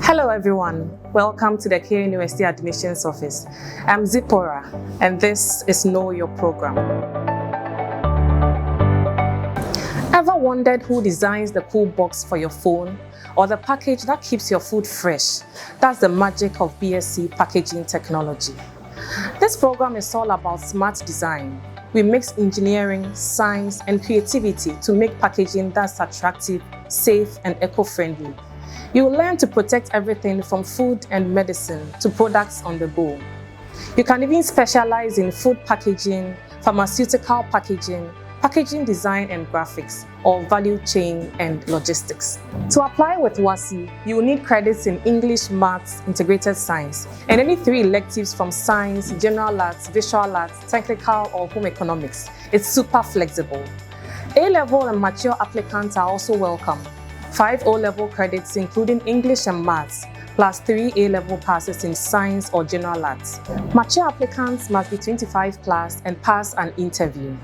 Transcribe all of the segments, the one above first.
Hello everyone, welcome to the K University Admissions Office. I'm Zipporah and this is Know Your Program. Ever wondered who designs the cool box for your phone or the package that keeps your food fresh? That's the magic of BSc Packaging Technology. This program is all about smart design. We mix engineering, science, and creativity to make packaging that's attractive, safe, and eco-friendly. You will learn to protect everything from food and medicine to products on the go. You can even specialize in food packaging, pharmaceutical packaging, packaging design and graphics, or value chain and logistics. To apply with WASSCE, you will need credits in English, Maths, Integrated Science, and any 3 electives from Science, General Arts, Visual Arts, Technical, or Home Economics. It's super flexible. A-level and mature applicants are also welcome. 5 O-level credits including English and Maths, plus 3 A-level passes in Science or General Arts. Mature applicants must be 25 plus and pass an interview.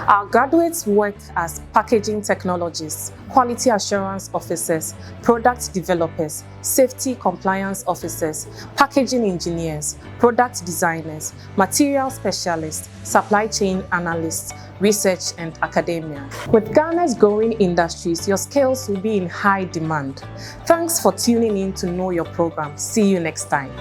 Our graduates work as packaging technologists, quality assurance officers, product developers, safety compliance officers, packaging engineers, product designers, material specialists, supply chain analysts, research and academia. With Ghana's growing industries, your skills will be in high demand. Thanks for tuning in to Know Your Program. See you next time.